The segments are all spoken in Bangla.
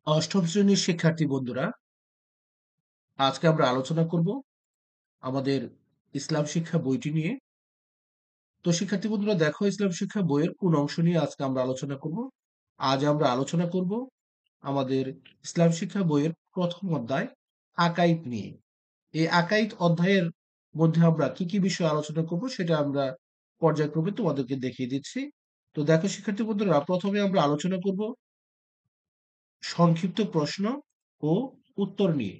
অষ্টম শ্রেণীর শিক্ষার্থী বন্ধুরা, আজকে আমরা আলোচনা করব আমাদের ইসলাম শিক্ষা বইটি নিয়ে। তো শিক্ষার্থী বন্ধুরা, দেখো ইসলাম শিক্ষা বইয়ের কোন অংশ নিয়ে আজকে আমরা আলোচনা করব। আজ আমরা আলোচনা করব আমাদের ইসলাম শিক্ষা বইয়ের প্রথম অধ্যায় আকাইদ নিয়ে। এই আকাইদ অধ্যায়ের মধ্যে আমরা কি কি বিষয় আলোচনা করব সেটা আমরা পর্যায়ক্রমে তোমাদেরকে দেখিয়ে দিচ্ছি। তো দেখো শিক্ষার্থী বন্ধুরা, প্রথমে আমরা আলোচনা করব সংক্ষিপ্ত প্রশ্ন ও উত্তর নিয়ে।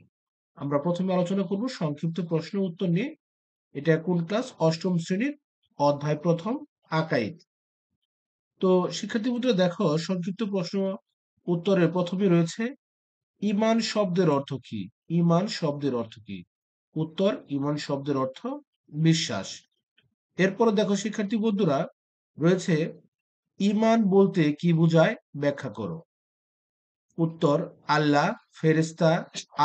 আমরা প্রথমে আলোচনা করব সংক্ষিপ্ত প্রশ্ন উত্তর নিয়ে। এটা কোন ক্লাস? অষ্টম শ্রেণীর অধ্যায় প্রথম আকাইদ। তো শিক্ষার্থী বন্ধুরা, দেখো সংক্ষিপ্ত প্রশ্ন উত্তরের প্রথমে রয়েছে ঈমান শব্দের অর্থ কি? ঈমান শব্দের অর্থ কি? উত্তর: ঈমান শব্দের অর্থ বিশ্বাস। এরপরে দেখো শিক্ষার্থী বন্ধুরা, রয়েছে ঈমান বলতে কি বোঝায়, ব্যাখ্যা করো। উত্তর: আল্লাহ, ফেরেশতা,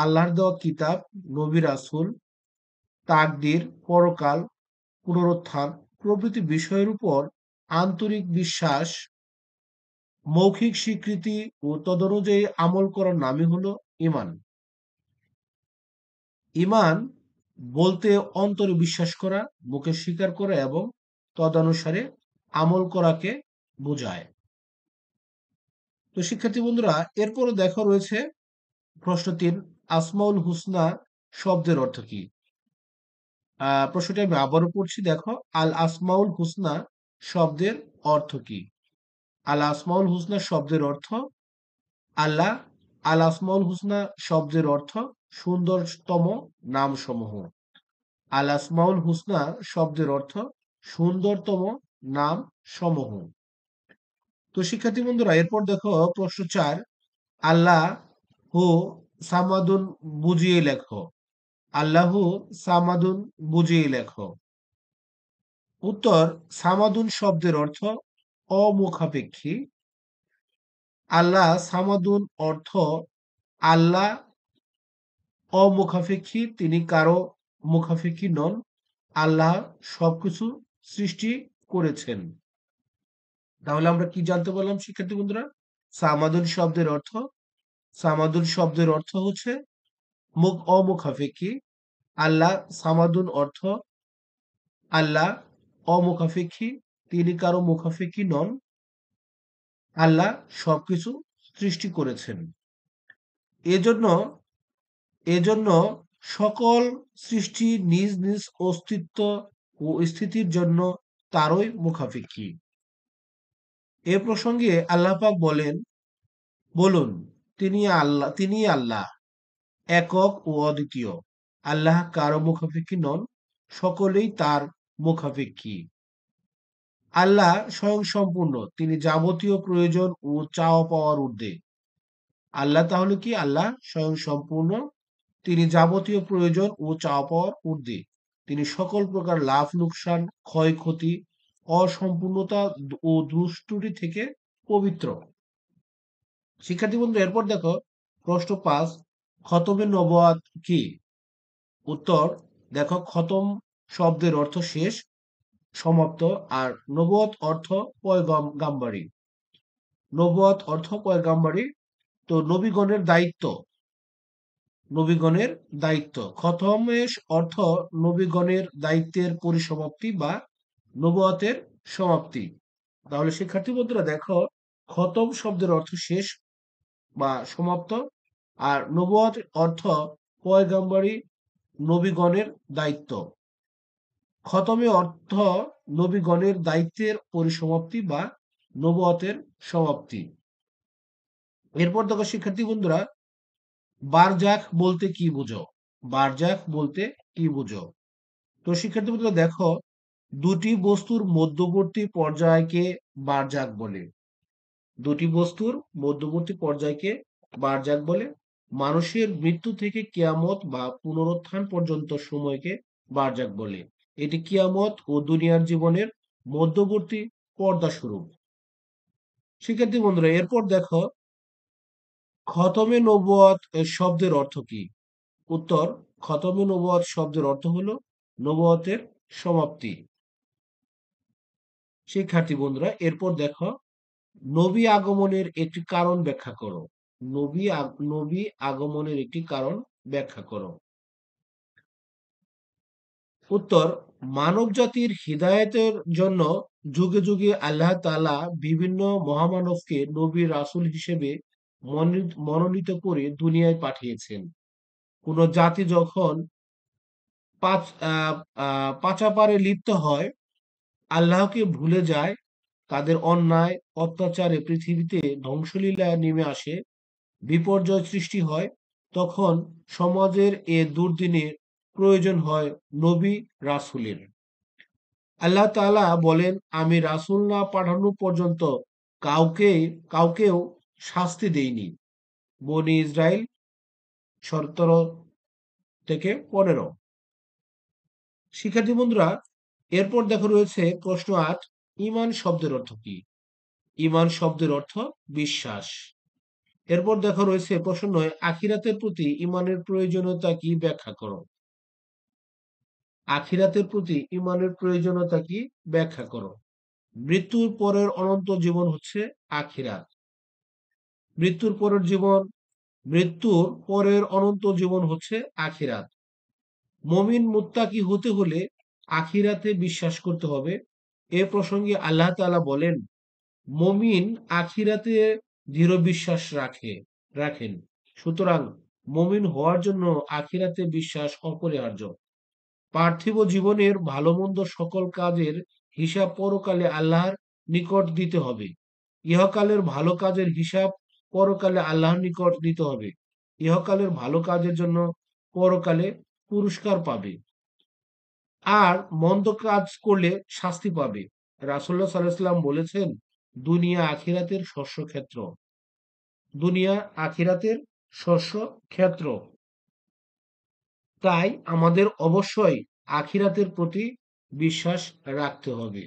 আল্লাহর দেওয়া কিতাব, নবী রাসূল, তাকদীর, পরকাল, পুনরুত্থান প্রভৃতি বিষয়ের উপর আন্তরিক বিশ্বাস, মৌখিক স্বীকৃতি ও তদনুযায়ী আমল করার নামই হলো ঈমান। ঈমান বলতে অন্তরে বিশ্বাস করা, মুখে স্বীকার করা এবং তদানুসারে আমল করাকে বোঝায়। তো শিক্ষার্থী বন্ধুরা, এরপরও দেখো রয়েছে প্রশ্ন ৩, আসমাউল হুসনা শব্দের অর্থ কি? প্রশ্নটি আমি আবারও পড়ছি, দেখো। আল আসমাউল হুসনা শব্দের অর্থ কি? আল আসমাউল হুসনা শব্দের অর্থ আল্লাহ। আল আসমাউল হুসনা শব্দের অর্থ সুন্দরতম নামসমূহ। আল আসমাউল হুসনা শব্দের অর্থ সুন্দরতম নাম সমূহ। তো শিক্ষার্থী বন্ধুরা, এরপর দেখো প্রশ্ন ৪, আল্লাহ হু সামাদুন বুঝিয়ে লেখো। আল্লাহু সামাদুন বুঝিয়ে লেখো। উত্তর: সামাদুন শব্দের অর্থ অমুখাপেক্ষী। আল্লাহ সামাদুন অর্থ আল্লাহ অমুখাপেক্ষী, তিনি কারো মুখাপেক্ষী নন। আল্লাহ সবকিছু সৃষ্টি করেছেন। তাহলে আমরা কি জানতে পারলাম শিক্ষার্থী বন্ধুরা? সামাদুন শব্দের অর্থ, সামাদুন শব্দের অর্থ হচ্ছে মুখ অমুখাপেক্ষী। আল্লাহ সামাদুন অর্থ আল্লাহ অমুখাপেক্ষী, তিনি কারো মুখাপেক্ষী নন। আল্লাহ সবকিছু সৃষ্টি করেছেন। এজন্য এজন্য সকল সৃষ্টি নিজ নিজ অস্তিত্ব ও স্থিতির জন্য তারই মুখাপেক্ষী। এ প্রসঙ্গে আল্লাহ পাক বলুন, তিনি আল্লাহ, একক ও অদ্বিতীয়। আল্লাহ কারো মুখাপেক্ষী নন, সকলেই তার মুখাপেক্ষী। আল্লাহ স্বয়ংসম্পূর্ণ, তিনি যাবতীয় প্রয়োজন ও চাওয়া পাওয়ার ঊর্ধ্বে। আল্লাহ তাহলে কি? আল্লাহ স্বয়ংসম্পূর্ণ, তিনি যাবতীয় প্রয়োজন ও চাওয়া পাওয়ার ঊর্ধ্বে। তিনি সকল প্রকার লাভ লোকসান, ক্ষয়ক্ষতি, অসম্পূর্ণতা ও দুষ্টুটি থেকে পবিত্র। শিক্ষার্থী বন্ধু, এরপর দেখো প্রশ্ন ৫, খতমে নবুয়াত কি? উত্তর: দেখো, খতম শব্দের অর্থ শেষ, সমাপ্ত। আর নবুয়ত অর্থ পয়গাম্বারি। নবুয়ত অর্থ পয়গাম্বারি। তো নবীগণের দায়িত্ব। খতমের অর্থ নবীগণের দায়িত্বের পরিসমাপ্তি বা নবুয়তের সমাপ্তি। তাহলে শিক্ষার্থী বন্ধুরা, দেখো খতম শব্দের অর্থ শেষ বা সমাপ্ত, আর নবুয়ত অর্থ পয়গাম্বারি, নবীগণের দায়িত্ব। খতমে অর্থ নবীগণের দায়িত্বের পরিসমাপ্তি বা নবুয়তের সমাপ্তি। এরপর দেখো শিক্ষার্থী বন্ধুরা, বারজাখ বলতে কি বুঝো? বারজাখ বলতে কি বুঝো? তো শিক্ষার্থী বন্ধুরা, দেখো দুটি বস্তুর মধ্যবর্তী পর্যায়কে বারজাখ বলে। দুটি বস্তুর মধ্যবর্তী পর্যায়কে বারজাখ বলে। মানুষের মৃত্যু থেকে কিয়ামত বা পুনরুত্থান পর্যন্ত সময়কে বারজাখ বলে। এটি কিয়ামত ও দুনিয়ার জীবনের মধ্যবর্তী পর্দা স্বরূপ। শিক্ষার্থী বন্ধুরা, এরপর দেখো খতমে নবুয়ত শব্দের অর্থ কি? উত্তর: খতমে নবুয়ত শব্দের অর্থ হলো নবুয়তের সমাপ্তি। শিক্ষার্থী বন্ধুরা, এরপর দেখো নবী আগমনের একটি কারণ ব্যাখ্যা করো। নবী আগমনের একটি কারণ ব্যাখ্যা করো। উত্তর, মানব জাতির হিদায়াতের জন্য যুগে যুগে আল্লাহ তাআলা বিভিন্ন মহামানবকে নবী রাসূল হিসেবে মনোনীত করে দুনিয়ায় পাঠিয়েছেন। কোন জাতি যখন পাচ আহ আহ পাচাপারে লিপ্ত হয়, আল্লাহকে ভুলে যায়, তাদের অন্যায় অত্যাচারে পৃথিবীতে ধ্বংসলীলা নেমে আসে, বিপর্যয় সৃষ্টি হয়, তখন সমাজের এ দুর্দিনে প্রয়োজন হয় নবী রাসূলের। আল্লাহ তাআলা বলেন, আমি রাসূল না পাঠানো পর্যন্ত কাউকে কাউকেও শাস্তি দেইনি। বনী ইসরাইল 17-15। শিক্ষার্থী বন্ধুরা, এরপর দেখো রয়েছে প্রশ্ন ৮, ঈমান শব্দের অর্থ কি? ঈমান শব্দের অর্থ বিশ্বাস। এরপর দেখো রয়েছে প্রশ্ন ৯, আখিরাতের প্রতি ঈমানের প্রয়োজনীয়তা কি ব্যাখ্যা করো। আখিরাতের প্রতি ঈমানের প্রয়োজনীয়তা কি ব্যাখ্যা করো। মৃত্যুর পরের অনন্ত জীবন হচ্ছে আখিরাত। মৃত্যুর পরের জীবন মৃত্যুর পরের অনন্ত জীবন হচ্ছে আখিরাত। মুমিন মুত্তাকি হতে হলে আখিরাতে বিশ্বাস করতে হবে। এ প্রসঙ্গে আল্লাহ তাআলা বলেন, মুমিন আখিরাতে দৃঢ় বিশ্বাস রাখেন। সুতরাং মুমিন হওয়ার জন্য আখিরাতে বিশ্বাস অপরিহার্য। পার্থিব জীবনের ভালো মন্দ সকল কাজের হিসাব পরকালে আল্লাহর নিকট দিতে হবে। ইহকালের ভালো কাজের হিসাব পরকালে আল্লাহর নিকট দিতে হবে। ইহকালের ভালো কাজের জন্য পরকালে পুরস্কার পাবে, আর মন্দ কাজ করলে শাস্তি পাবে। রাসূলুল্লাহ সাল্লাল্লাহু আলাইহি ওয়াসাল্লাম বলেছেন, দুনিয়া আখিরাতের শস্য ক্ষেত্র। দুনিয়া আখিরাতের শস্য ক্ষেত্র। তাই আমাদের অবশ্যই আখিরাতের প্রতি বিশ্বাস রাখতে হবে।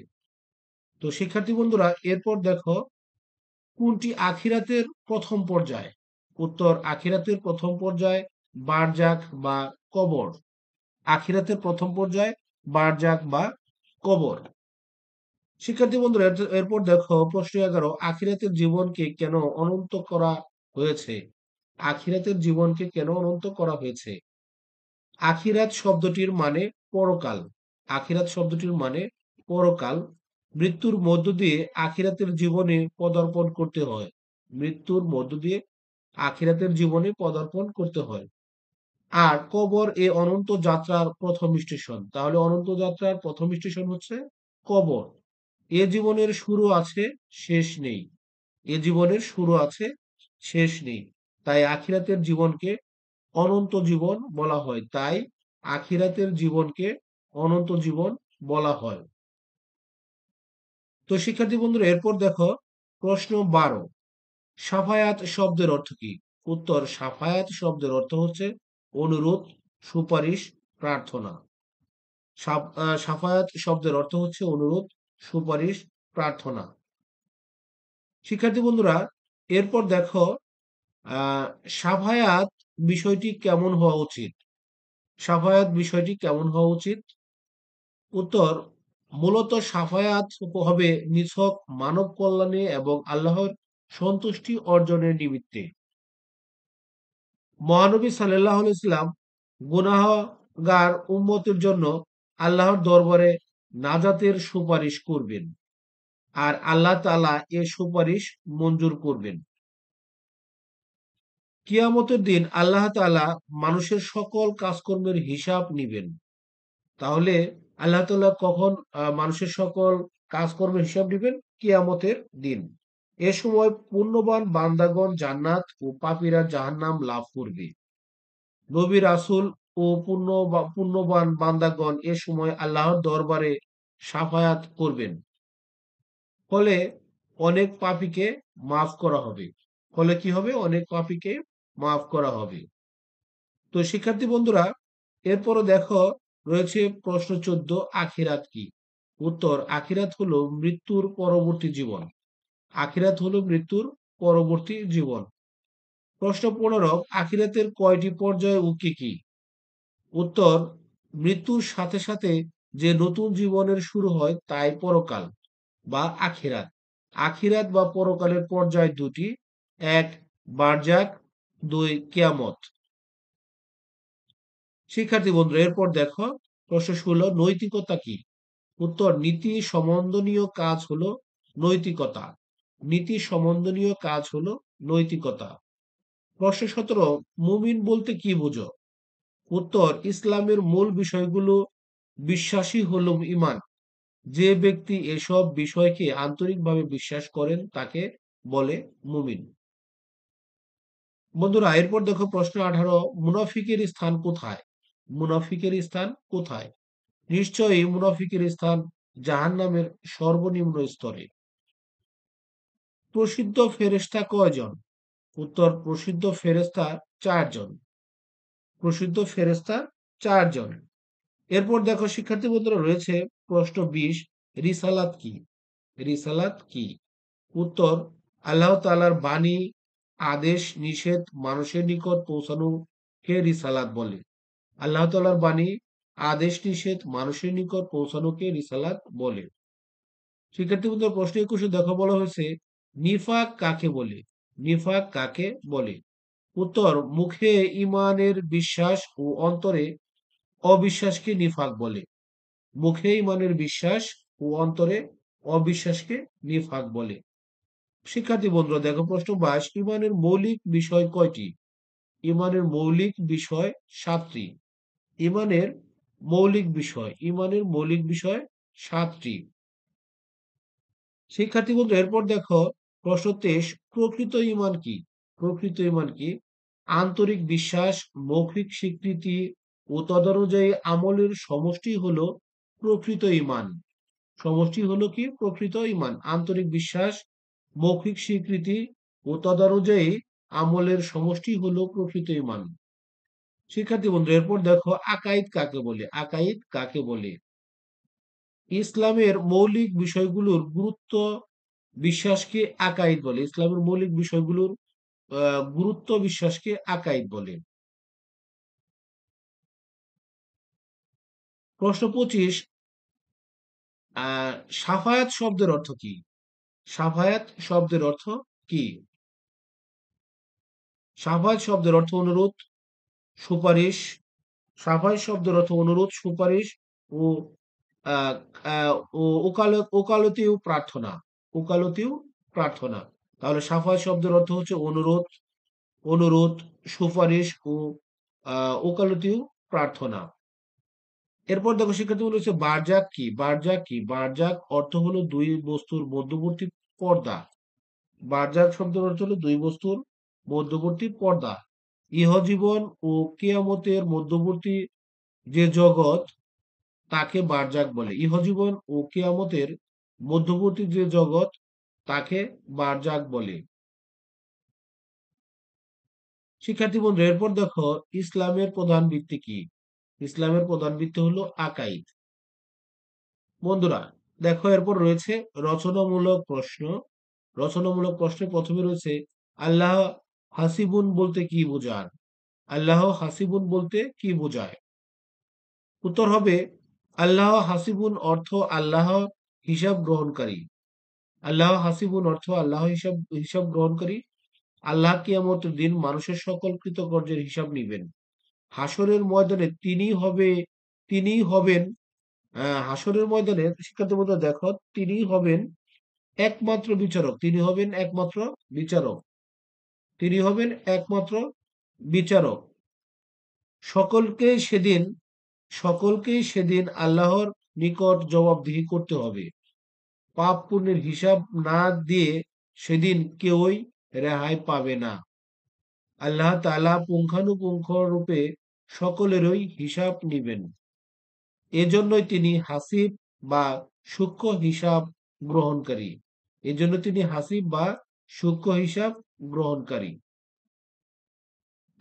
তো শিক্ষার্থী বন্ধুরা, এরপর দেখো কোনটি আখিরাতের প্রথম পর্যায়। উত্তর, আখিরাতের প্রথম পর্যায় বারজাখ বা কবর। আখিরাতের প্রথম পর্যায় বারজাখ বা কবর। শিক্ষার্থী বন্ধুরা, এরপর দেখো প্রশ্ন 11, আখিরাতের জীবনকে কেন অনন্ত করা হয়েছে। আখিরাতের জীবনকে কেন অনন্ত করা হয়েছে। আখিরাত শব্দটির মানে পরকাল। আখিরাত শব্দটির মানে পরকাল। মৃত্যুর মধ্য দিয়ে আখিরাতের জীবনে পদার্পণ করতে হয়। মৃত্যুর মধ্য দিয়ে আখিরাতের জীবনে পদার্পণ করতে হয়। আর কবর এ অনন্ত যাত্রার প্রথম স্টেশন। তাহলে অনন্ত যাত্রার প্রথম স্টেশন হচ্ছে কবর। এ জীবনের শুরু আছে, শেষ নেই। এ জীবনের শুরু আছে, শেষ নেই। তাই আখিরাতের জীবনকে অনন্ত জীবন বলা হয়। তাই আখিরাতের জীবনকে অনন্ত জীবন বলা হয়। তো শিক্ষার্থী বন্ধুরা, এরপর দেখো প্রশ্ন 12, শাফায়াত শব্দের অর্থ কি। উত্তর, শাফায়াত শব্দের অর্থ হচ্ছে অনুরোধ, সুপারিশ, প্রার্থনা। শাফায়াত শব্দের অর্থ হচ্ছে অনুরোধ, সুপারিশ, প্রার্থনা। শিক্ষার্থী বন্ধুরা, এরপর দেখো আহ শাফায়াত বিষয়টি কেমন হওয়া উচিত। শাফায়াত বিষয়টি কেমন হওয়া উচিত। উত্তর, মূলত শাফায়াত হবে নিছক মানব কল্যাণে এবং আল্লাহর সন্তুষ্টি অর্জনের নিমিত্তে। মহানবী সাল্লাল্লাহু আলাইহি সাল্লাম গুনাহগার উম্মতের জন্য আল্লাহর দরবারে নাজাতের সুপারিশ করবেন, আর আল্লাহ তাআলা এ সুপারিশ মঞ্জুর করবেন। কিয়ামতের দিন আল্লাহ তাআলা মানুষের সকল কাজকর্মের হিসাব নিবেন। তাহলে আল্লাহ তাআলা কখন মানুষের সকল কাজকর্মের হিসাব নিবেন? কিয়ামতের দিন। এ সময় পুণ্যবান বান্দাগণ জান্নাত ও পাপীরা জাহান্নাম লাভ করবে। নবী রাসূল ও পুণ্যবান বান্দাগণ এ সময় আল্লাহর দরবারে শাফায়াত করবেন। ফলে অনেক পাপীকে মাফ করা হবে। ফলে কি হবে? অনেক পাপীকে মাফ করা হবে। তো শিক্ষার্থী বন্ধুরা, এরপরও দেখো রয়েছে প্রশ্ন 14, আখিরাত কি। উত্তর, আখিরাত হলো মৃত্যুর পরবর্তী জীবন। আখিরাত হলো মৃত্যুর পরবর্তী জীবন। প্রশ্ন 15, আখিরাতের কয়টি পর্যায় ও কি কি। উত্তর, মৃত্যুর সাথে সাথে যে নতুন জীবনের শুরু হয় তাই পরকাল বা আখিরাত। আখিরাত বা পরকালের পর্যায় দুটি। এক, বারজাক, 2 কিয়ামত। শিক্ষার্থী বন্ধুরা এরপর দেখো প্রশ্ন 16 নৈতিকতা কি? উত্তর নীতি সম্বন্ধনীয় কাজ হলো নৈতিকতা। নীতি সম্বন্ধনীয় কাজ হলো নৈতিকতা। প্রশ্ন 17 মুমিন বলতে কি বোঝো? উত্তর ইসলামের মূল বিষয়গুলো বিশ্বাসী হলো ঈমান। যে ব্যক্তি এসব বিষয়কে আন্তরিকভাবে বিশ্বাস করেন তাকে বলে মুমিন। বন্ধুরা এরপর দেখো প্রশ্ন 18 মুনাফিকের স্থান কোথায়? মুনাফিকের স্থান কোথায়? নিশ্চয়ই মুনাফিকের স্থান জাহান্নামের সর্বনিম্ন স্তরে। প্রসিদ্ধ ফেরেশতা কয়জন? উত্তর প্রসিদ্ধ ফেরেশতা 4 জন। প্রসিদ্ধ ফেরেশতা 4 জন। এরপর দেখো শিক্ষার্থী বন্ধুরা রয়েছে প্রশ্ন 20 রিসালাত কি? রিসালাত কি? উত্তর আল্লাহ তাআলার বাণী, আদেশ, নিষেধ মানুষের নিকট পৌঁছানোকে রিসালাত বলে। আল্লাহ তাআলার বাণী, আদেশ, নিষেধ মানুষের নিকট পৌঁছানোকে রিসালাত বলে। শিক্ষার্থী বন্ধুরা প্রশ্ন 21 দেখো বলা হয়েছে নিফাক কাকে বলে? নিফাক কাকে বলে? উত্তর মুখে ঈমানের বিশ্বাস ও অন্তরে অবিশ্বাসকে নিফাক বলে। মুখে ঈমানের বিশ্বাস ও অন্তরে অবিশ্বাসকে নিফাক বলে। শিক্ষার্থী বন্ধুরা দেখো প্রশ্ন 22 ঈমানের মৌলিক বিষয় কয়টি? ঈমানের মৌলিক বিষয় 7টি। ঈমানের মৌলিক বিষয় 7টি। শিক্ষার্থী বন্ধু এরপর দেখো প্রশ্ন 23 প্রকৃত ঈমান কি? প্রকৃত ঈমান কি? আন্তরিক বিশ্বাস, মৌখিক স্বীকৃতি ও তদনুযায়ী আমলের সমষ্টি হলো প্রকৃত ঈমান। সমষ্টি হলো কি? প্রকৃত ঈমান। আন্তরিক বিশ্বাস, মৌখিক স্বীকৃতি ও তদনুযায়ী আমলের সমষ্টি হলো প্রকৃত ঈমান। শিক্ষার্থী বন্ধু এরপর দেখো আকাইদ কাকে বলে? আকাইদ কাকে বলে? ইসলামের মৌলিক বিষয়গুলোর গুরুত্ব বিশ্বাসকে আকাইদ বলে। ইসলামের মৌলিক বিষয়গুলোর গুরুত্ব বিশ্বাসকে আকাইদ বলে। প্রশ্ন 25 সাফায়াত শব্দের অর্থ কি? সাফায়াত শব্দের অর্থ কি? সাফায়াত শব্দের অর্থ অনুরোধ, সুপারিশ। সাফায়াত শব্দের অর্থ অনুরোধ, সুপারিশ ও আহ, আহ, ও ওকালতি ও প্রার্থনা। ওকালতি ও প্রার্থনা। তাহলে সাফায়াত শব্দের অর্থ হচ্ছে অনুরোধ, সুপারিশ ও ওকালতি ও প্রার্থনা। এরপর দেখো শিক্ষার্থী বলেছে বারজাক কি? বারজাক কি? বারজাক অর্থ হলো দুই বস্তুর মধ্যবর্তী পর্দা। বারজাক শব্দের অর্থ হলো দুই বস্তুর মধ্যবর্তী পর্দা। ইহজীবন ও কিয়ামতের মধ্যবর্তী যে জগৎ তাকে বারজাক বলে। ইহজীবন ও কিয়ামতের মধ্যবর্তী যে জগৎ তাকে বারজাক বলে। শিক্ষার্থী বন্ধু এরপর দেখো ইসলামের প্রধান ভিত্তি কি? ইসলামের প্রধান ভিত্তি হলো আকাইদ। বন্ধুরা দেখো এরপর রয়েছে রচনামূলক প্রশ্ন। রচনামূলক প্রশ্নে প্রথমে রয়েছে আল্লাহ হাসিবুন বলতে কি বোঝায়? আল্লাহ হাসিবুন বলতে কি বোঝায়? উত্তর হবে আল্লাহ হাসিবুন অর্থ আল্লাহ হিসাব গ্রহণকারী। আল্লাহ হাসিবুন অর্থ আল্লাহ হিসাব গ্রহণকারী। আল্লাহ কিয়ামতের দিন মানুষের সকল কৃতকর্মের হিসাব নিবেন। হাসরের ময়দানে তিনিই হবেন হাসরের ময়দানে শিক্ষার্থী বন্ধুরা দেখো তিনি হবেন একমাত্র বিচারক। তিনি হবেন একমাত্র বিচারক। তিনি হবেন একমাত্র বিচারক। সকলকেই সেদিন সকলকেই সেদিন আল্লাহর নিকট জবাবদিহি করতে হবে। পাপ পুণ্যের হিসাব না দিয়ে সেদিন কেউই রেহাই পাবে না। আল্লাহ তাআলা পুঙ্খানুপুঙ্খ রূপে সকলেরই হিসাব নিবেন। এজন্যই তিনি হাসিব বা সূক্ষ্ম হিসাব গ্রহণকারী। এজন্য তিনি হাসিব বা সূক্ষ্ম হিসাব গ্রহণকারী।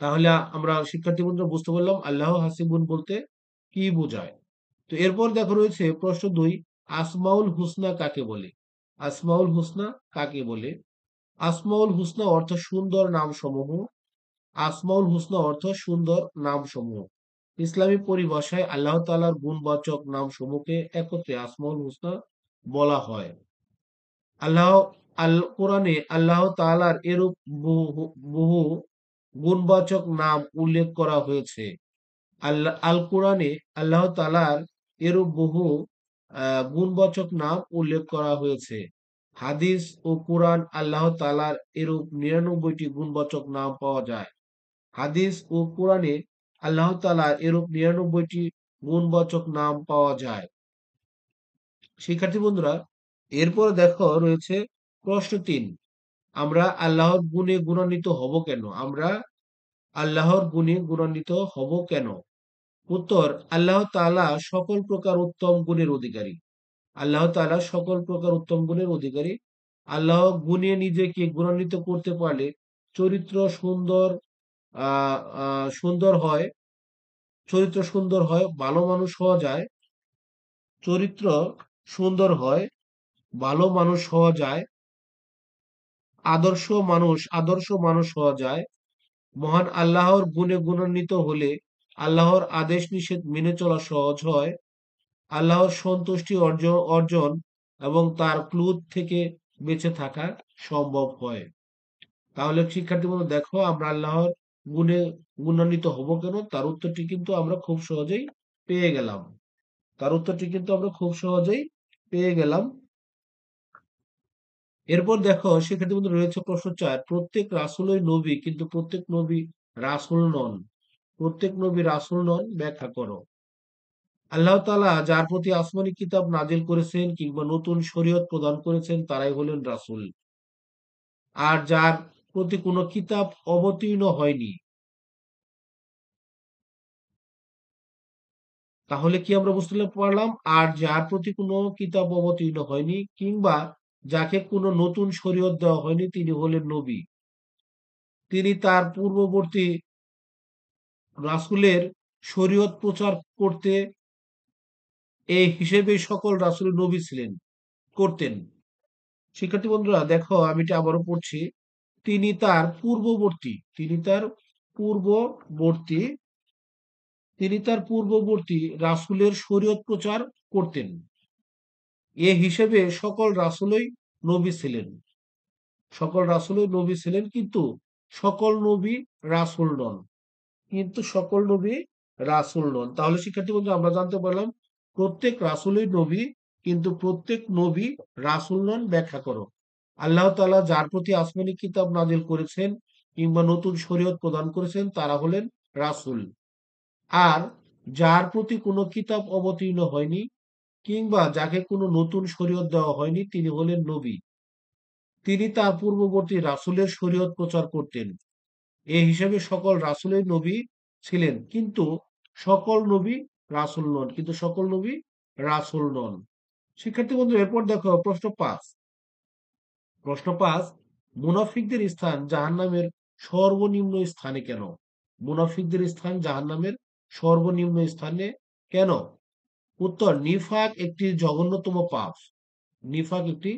তাহলে আমরা শিক্ষার্থী বন্ধুরা বুঝতে পারলাম আল্লাহ হাসিবুন বলতে কি বোঝায়। তো এরপর দেখো রয়েছে প্রশ্ন 2 আসমাউল হুসনা কাকে বলে? আসমাউল হুসনা কাকে বলে? আসমাউল হুসনা অর্থ সুন্দর নামসমূহ। আসমাউল হুসনা অর্থ সুন্দর নামসমূহ। ইসলামী পরিভাষায় আল্লাহ তাআলার গুণবাচক নামসমূহকে একত্রে আসমাউল হুসনা বলা হয়। আল্লাহ কোরআনে আল্লাহ তাআলার এরূপ বহু বহু গুণবাচক নাম উল্লেখ করা হয়েছে। আল কোরআনে আল্লাহ তাআলার এরূপ বহু গুণবাচক নাম উল্লেখ করা হয়েছে। হাদিস ও কোরআন আল্লাহ তাআলার এরূপ ৯৯টি গুণবাচক নাম পাওয়া যায়। হাদিস ও কোরআনে আল্লাহ তাআলার এরূপ ৯৯টি গুণবাচক নাম পাওয়া যায়। শিক্ষার্থী বন্ধুরা, এরপর দেখো রয়েছে প্রশ্ন ৩। আমরা আল্লাহর গুণে গুণান্বিত হব কেন? আমরা আল্লাহর গুণে গুণান্বিত হব কেন? উত্তর, আল্লাহ তাআলা সকল প্রকার উত্তম গুণের অধিকারী। আল্লাহ তাআলা সকল প্রকার উত্তম গুণের অধিকারী। আল্লাহ গুণে নিজেকে গুণান্বিত করতে পারলে চরিত্র সুন্দর সুন্দর হয়, চরিত্র সুন্দর হয়, ভালো মানুষ হওয়া যায়, চরিত্র সুন্দর হয়, ভালো মানুষ হওয়া যায়, আদর্শ মানুষ হওয়া যায়। মহান আল্লাহর গুণে গুণান্বিত হলে আল্লাহর আদেশ নিষেধ মেনে চলা সহজ হয়, আল্লাহর সন্তুষ্টি অর্জন এবং তার ক্রোধ থেকে বেঁচে থাকা সম্ভব হয়। তাহলে শিক্ষার্থী বন্ধু দেখো, আমরা আল্লাহর গুণে গুণান্বিত হব কেন? তার উত্তরটি কিন্তু আমরা খুব সহজেই পেয়ে গেলাম। তার উত্তরটি কিন্তু আমরা খুব সহজেই পেয়ে গেলাম। এরপর দেখো শিক্ষার্থী বন্ধু রয়েছে প্রশ্ন ৪। প্রত্যেক রাসূলই নবী, কিন্তু প্রত্যেক নবী রাসূল নন। প্রত্যেক নবী রাসূল নন, ব্যাখ্যা করো। আল্লাহ তাআলা যার প্রতি আসমানি কিতাব নাজিল করেছেন কিংবা নতুন শরীয়ত প্রদান করেছেন তারাই হলেন রাসূল। আর যার প্রতি কোনো কিতাব অবতীর্ণ হয়নি, তাহলে কি আমরা বুঝতে পারলাম? আর যার প্রতি কোনো কিতাব অবতীর্ণ হয়নি কিংবা যাকে কোনো নতুন শরীয়ত দেওয়া হয়নি তিনি হলেন নবী। তিনি তার পূর্ববর্তী রাসূলের শরীয়ত প্রচার করতে এই হিসেবে সকল রাসূল নবী ছিলেন, করতেন। শিক্ষার্থী বন্ধুরা দেখো, আমি এটা আবারও পড়ছি। তিনি তার পূর্ববর্তী, পূর্ববর্তী তিনি তার পূর্ববর্তী রাসূলের শরীয়ত প্রচার করতেন। এ হিসেবে সকল রাসূলই নবী ছিলেন। সকল রাসূলই নবী ছিলেন, কিন্তু সকল নবী রাসূল নন। কিন্তু সকল নবী রাসূল নন। তাহলে শিক্ষার্থী বন্ধু আমরা জানতে পারলাম প্রত্যেক রাসূলই নবী, কিন্তু প্রত্যেক নবী রাসূল নন, ব্যাখ্যা করো। আল্লাহ তাআলা যার প্রতি আসমানি কিতাব নাজিল করেছেন কিংবা নতুন শরীয়ত প্রদান করেছেন তারা হলেন রাসূল। আর যার প্রতি কোনো কিতাব অবতীর্ণ হয়নি কিংবা যাকে কোনো নতুন শরীয়ত দেওয়া হয়নি তিনি হলেন নবী। তিনি তার পূর্ববর্তী রাসূলের শরীয়ত প্রচার করতেন। এ হিসেবে সকল রাসূলই নবী ছিলেন, কিন্তু সকল নবী রাসূল নন। কিন্তু সকল নবী রাসূল নন। শিক্ষার্থী বন্ধু এরপর দেখো প্রশ্ন ৫। প্রশ্ন ৫, মুনাফিকদের স্থান জাহান্নামের সর্বনিম্ন স্থানে কেন? মুনাফিকদের স্থান জাহান্নামের সর্বনিম্ন স্থানে কেন? উত্তর, নিফাক একটি জঘন্যতম পাপ। নিফাক একটি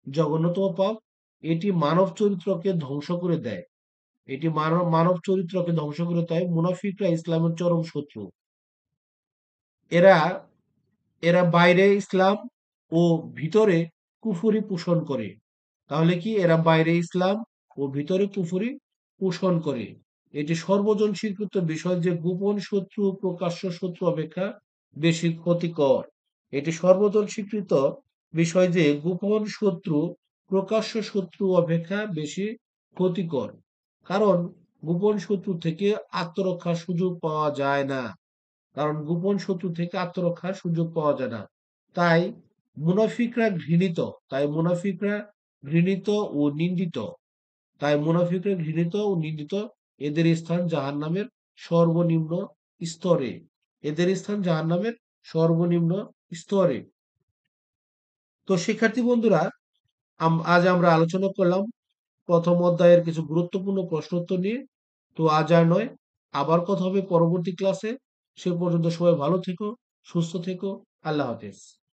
জঘন্যতম পাপ। এটি মানব চরিত্রকে ধ্বংস করে দেয়। এটি মানব চরিত্রকে ধ্বংস করে দেয়। মুনাফিকরা ইসলামের চরম শত্রু। এরা এরা বাইরে ইসলাম ও ভিতরে কুফরি পোষণ করে। তাহলে কি এরা বাইরে ইসলাম ও ভিতরে কুফরি পোষণ করে? এটি সর্বজন স্বীকৃত বিষয় যে গোপন শত্রু প্রকাশ্য শত্রু অপেক্ষা বেশি ক্ষতিকর। এটি সর্বজন স্বীকৃত বিষয় যে গোপন শত্রু প্রকাশ্য শত্রু অপেক্ষা বেশি ক্ষতিকর। কারণ গোপন শত্রু থেকে আত্মরক্ষার সুযোগ পাওয়া যায় না। কারণ গোপন শত্রু থেকে আত্মরক্ষার সুযোগ পাওয়া যায় না। তাই মুনাফিকরা ঘৃণিত। তাই মুনাফিকরা ঘৃণিত ও নিন্দিত। তাই মুনাফিকরা ঘৃণিত ও নিন্দিত। এদের স্থান জাহান্নামের সর্বনিম্ন স্তরে। এদের স্থান জাহান্নামের সর্বনিম্ন স্তরে। তো শিক্ষার্থী বন্ধুরা, আজ আমরা আলোচনা করলাম প্রথম অধ্যায়ের কিছু গুরুত্বপূর্ণ প্রশ্ন উত্তর নিয়ে। তো আজ আর নয়, আবার কথা হবে পরবর্তী ক্লাসে। সে পর্যন্ত সবাই ভালো থেকো, সুস্থ থেকো। আল্লাহ হাফেজ।